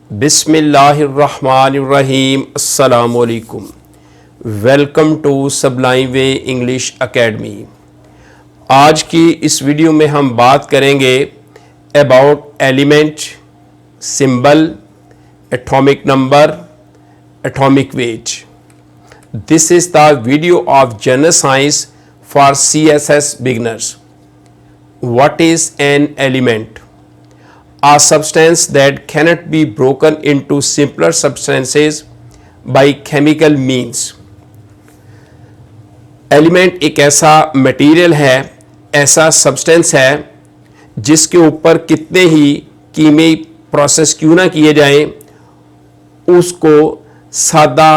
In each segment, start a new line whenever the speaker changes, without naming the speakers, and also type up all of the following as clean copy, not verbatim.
बिस्मिल्लाहिर्रहमानिर्रहीम अस्सलामुअलैकुम। Welcome to sublime way English academy. आज की इस वीडियो में हम बात करेंगे about element, symbol, atomic number, atomic weight. This is the video of general science for CSS beginners. What is an element? A substance that cannot be broken into simpler substances by chemical means. Element एक ऐसा material है, ऐसा substance है जिसके ऊपर कितने ही कीमियाई process क्यों ना किए जाएं, उसको सादा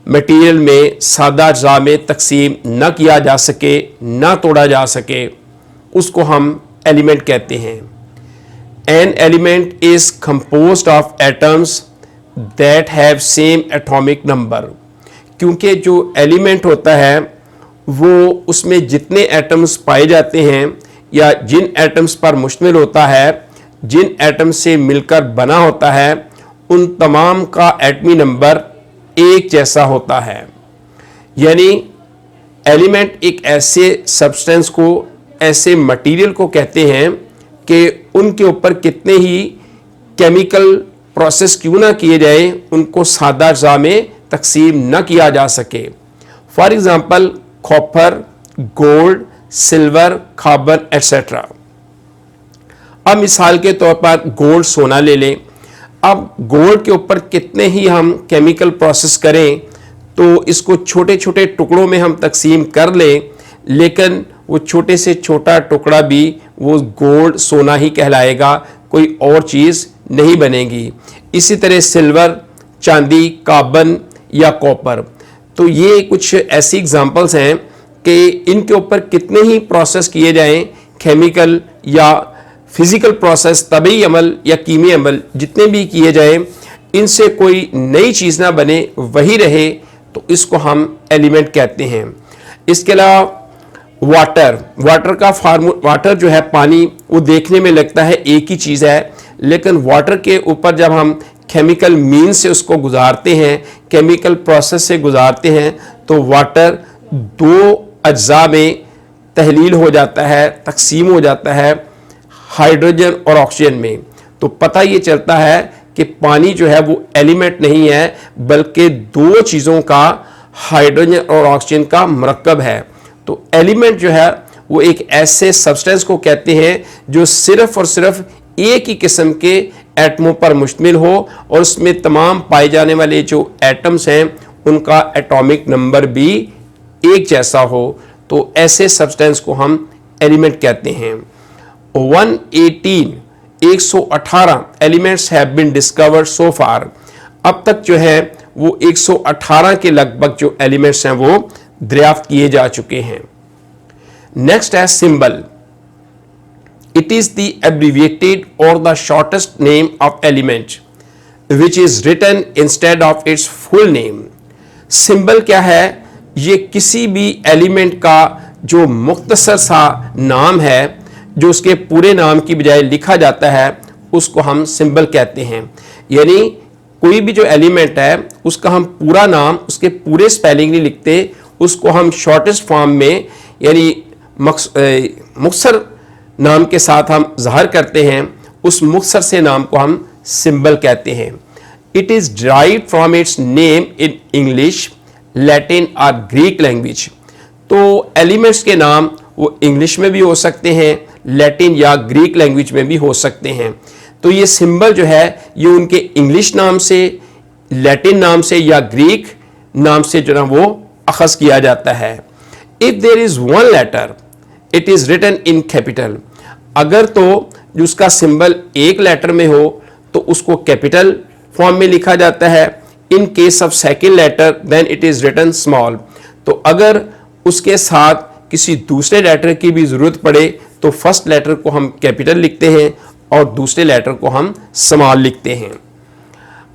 मटेरियल में, सादा अज्जा में तकसीम न किया जा सके, ना तोड़ा जा सके, उसको हम एलिमेंट कहते हैं। An element is composed of atoms that have same atomic number। क्योंकि जो एलिमेंट होता है वो उसमें जितने एटम्स पाए जाते हैं या जिन एटम्स पर मुश्तमिल होता है, जिन एटम्स से मिलकर बना होता है, उन तमाम का एटमी नंबर एक जैसा होता है। यानी एलिमेंट एक ऐसे सब्सटेंस को, ऐसे मटेरियल को कहते हैं कि उनके ऊपर कितने ही केमिकल प्रोसेस क्यों ना किए जाए, उनको सादा अज्जा में तकसीम न किया जा सके। For example copper, gold, silver, carbon etcetera. अब मिसाल के तौर पर गोल्ड, सोना ले लें। अब गोल्ड के ऊपर कितने ही हम केमिकल प्रोसेस करें तो इसको छोटे छोटे टुकड़ों में हम तकसीम कर लें, लेकिन वो छोटे से छोटा टुकड़ा भी वो गोल्ड, सोना ही कहलाएगा, कोई और चीज़ नहीं बनेगी। इसी तरह सिल्वर, चांदी, कार्बन या कॉपर। तो ये कुछ ऐसी एग्जांपल्स हैं कि इनके ऊपर कितने ही प्रोसेस किए जाएं, केमिकल या फिजिकल प्रोसेस, तबी अमल या कीमी अमल जितने भी किए जाएं, इनसे कोई नई चीज़ ना बने, वही रहे, तो इसको हम एलिमेंट कहते हैं। इसके अलावा वाटर जो है, पानी, वो देखने में लगता है एक ही चीज़ है, लेकिन वाटर के ऊपर जब हम केमिकल मीन से उसको गुजारते हैं, केमिकल प्रोसेस से गुजारते हैं, तो वाटर दो अज्जा में तहलील हो जाता है, तकसीम हो जाता है, हाइड्रोजन और ऑक्सीजन में। तो पता ये चलता है कि पानी जो है वो एलिमेंट नहीं है, बल्कि दो चीज़ों का, हाइड्रोजन और ऑक्सीजन का मरकब है। तो एलिमेंट जो है वो एक ऐसे सब्सटेंस को कहते हैं जो सिर्फ और सिर्फ एक ही किस्म के एटमों पर मुश्तमिल हो और उसमें तमाम पाए जाने वाले जो एटम्स हैं उनका एटॉमिक नंबर भी एक जैसा हो। तो ऐसे सब्सटेंस को हम एलिमेंट कहते हैं। 118 elements have been discovered so far. अब तक जो है वो 118 के लगभग जो एलिमेंट्स हैं वो दरियाफ्त किए जा चुके हैं। नेक्स्ट है symbol. It is the abbreviated or the shortest name of element which is written instead of its full name. Symbol क्या है? ये किसी भी एलिमेंट का जो मुख्तसर सा नाम है, जो उसके पूरे नाम की बजाय लिखा जाता है, उसको हम सिंबल कहते हैं। यानी कोई भी जो एलिमेंट है उसका हम पूरा नाम, उसके पूरे स्पेलिंग नहीं लिखते, उसको हम शॉर्टेस्ट फॉर्म में यानी मुख्तसर नाम के साथ हम ज़ाहिर करते हैं। उस मुख्तसर से नाम को हम सिंबल कहते हैं। It is derived from its name in English, Latin और ग्रीक लैंग्वेज। तो एलिमेंट्स के नाम वो इंग्लिश में भी हो सकते हैं, लैटिन या ग्रीक लैंग्वेज में भी हो सकते हैं। तो ये सिंबल जो है ये उनके इंग्लिश नाम से, लैटिन नाम से या ग्रीक नाम से जो ना वो अखज़ किया जाता है। If there is one letter it is written in capital. अगर तो उसका सिंबल एक लेटर में हो तो उसको कैपिटल फॉर्म में लिखा जाता है। In case of second letter then it is written small. तो अगर उसके साथ किसी दूसरे लेटर की भी जरूरत पड़े तो फर्स्ट लेटर को हम कैपिटल लिखते हैं और दूसरे लेटर को हम स्मॉल लिखते हैं।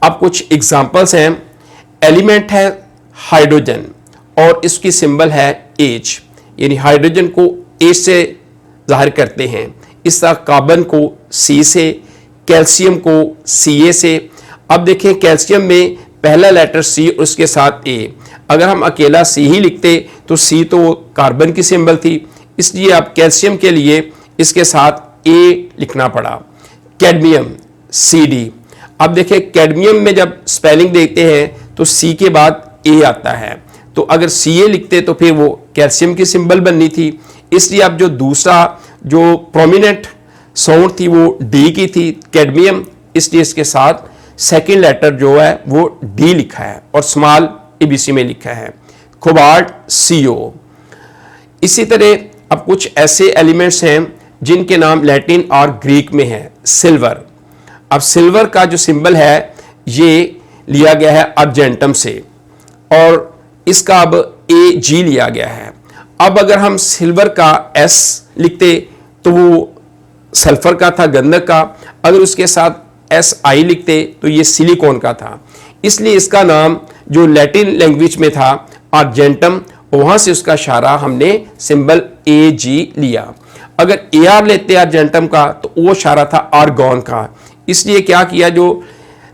अब कुछ एग्जांपल्स हैं। एलिमेंट है हाइड्रोजन और इसकी सिंबल है H, यानी हाइड्रोजन को H से जाहिर करते हैं। इस तरह कार्बन को C से, कैल्शियम को Ca से। अब देखें कैल्शियम में पहला लेटर सी और उसके साथ ए। अगर हम अकेला सी ही लिखते तो सी तो कार्बन की सिंबल थी, इसलिए अब कैल्शियम के लिए इसके साथ ए लिखना पड़ा। Cadmium Cd। अब देखिए कैडमियम में जब स्पेलिंग देखते हैं तो सी के बाद ए आता है, तो अगर Ca लिखते तो फिर वो कैल्शियम की सिंबल बननी थी, इसलिए अब जो दूसरा जो प्रोमिनेंट साउंड थी वो डी की थी, कैडमियम, इसलिए इसके साथ सेकेंड लेटर जो है वो डी लिखा है और स्मॉल एबीसी में लिखा है। Cobalt CO। इसी तरह अब कुछ ऐसे एलिमेंट्स हैं जिनके नाम लैटिन और ग्रीक में है। सिल्वर। अब सिल्वर का जो सिंबल है ये लिया गया है अर्जेंटम से और इसका अब AG लिया गया है। अब अगर हम सिल्वर का S लिखते तो वो सल्फर का था, गंधक का, अगर उसके साथ SI लिखते तो ये सिलिकॉन का था, इसलिए इसका नाम जो लैटिन लैंग्वेज में था अर्जेंटम, वहां से उसका इशारा हमने सिंबल AG लिया। अगर AR लेते अर्जेंटम का तो वो इशारा था आर्गॉन का, इसलिए क्या किया, जो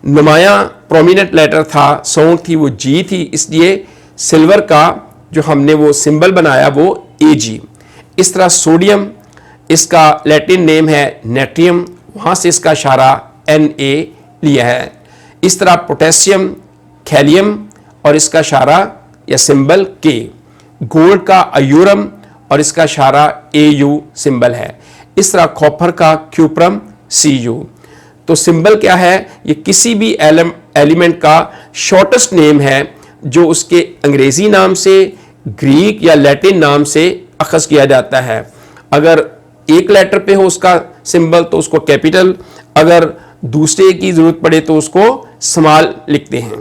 नुमाया प्रोमिनेंट लेटर था, साउंड थी, वो G थी, इसलिए सिल्वर का जो हमने वो सिंबल बनाया वो AG। इस तरह सोडियम, इसका लैटिन नेम है नेट्रियम, वहां से इसका इशारा Na लिया है। इस तरह पोटेशियम कैलियम और इसका इशारा या सिंबल K। गोल्ड का अयूरम और इसका इशारा AU सिंबल है। इस तरह कॉपर का क्यूप्रम CU। तो सिंबल क्या है, ये किसी भी एलिमेंट का शॉर्टेस्ट नेम है जो उसके अंग्रेजी नाम से, ग्रीक या लैटिन नाम से अखज़ किया जाता है। अगर एक लेटर पे हो उसका सिंबल तो उसको कैपिटल, अगर दूसरे की जरूरत पड़े तो उसको स्मॉल लिखते हैं।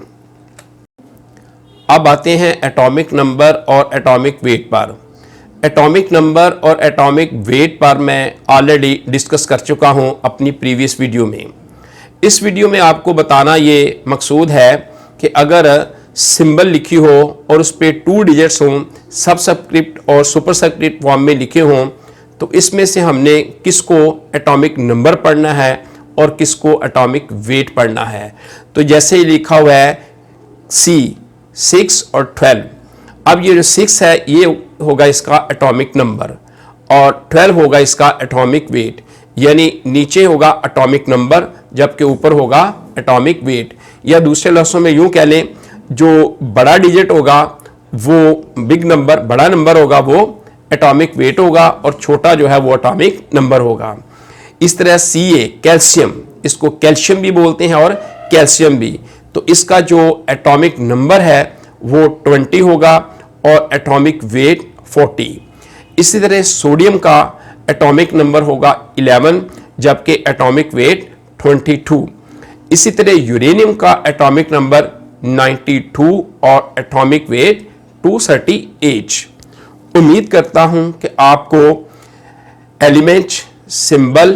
अब आते हैं एटॉमिक नंबर और एटॉमिक वेट पर। एटॉमिक नंबर और एटॉमिक वेट पर मैं ऑलरेडी डिस्कस कर चुका हूं अपनी प्रीवियस वीडियो में। इस वीडियो में आपको बताना ये मकसूद है कि अगर सिंबल लिखी हो और उस पर 2 डिजिट्स हों, सबस्क्रिप्ट और सुपरस्क्रिप्ट फॉर्म में लिखे हों, तो इसमें से हमने किसको एटॉमिक नंबर पढ़ना है और किसको एटॉमिक वेट पढ़ना है। तो जैसे ही लिखा हुआ है C 6 और 12, अब ये जो 6 है ये होगा इसका एटॉमिक नंबर और 12 होगा इसका एटॉमिक वेट, यानी नीचे होगा एटॉमिक नंबर जबकि ऊपर होगा एटॉमिक वेट। या दूसरे लफ्ज़ों में यूं कह लें, जो बड़ा डिजिट होगा वो बिग नंबर, बड़ा नंबर होगा वो एटॉमिक वेट होगा और छोटा जो है वो एटॉमिक नंबर होगा। इस तरह Ca कैल्शियम, इसको कैल्शियम भी बोलते हैं और कैल्शियम भी, तो इसका जो एटॉमिक नंबर है वो 20 होगा और एटॉमिक वेट 40। इसी तरह सोडियम का एटॉमिक नंबर होगा 11 जबकि एटॉमिक वेट 22। इसी तरह यूरेनियम का एटॉमिक नंबर 92 और एटॉमिक वेट 238। उम्मीद करता हूं कि आपको एलिमेंट, सिंबल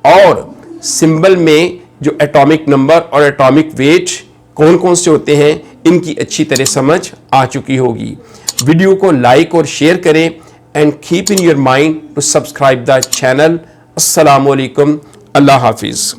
और सिंबल में जो एटॉमिक नंबर और एटॉमिक वेट कौन कौन से होते हैं इनकी अच्छी तरह समझ आ चुकी होगी। वीडियो को लाइक और शेयर करें and keep in your mind to subscribe the channel. अस्सलाम वालेकुम, अल्लाह हाफिज़।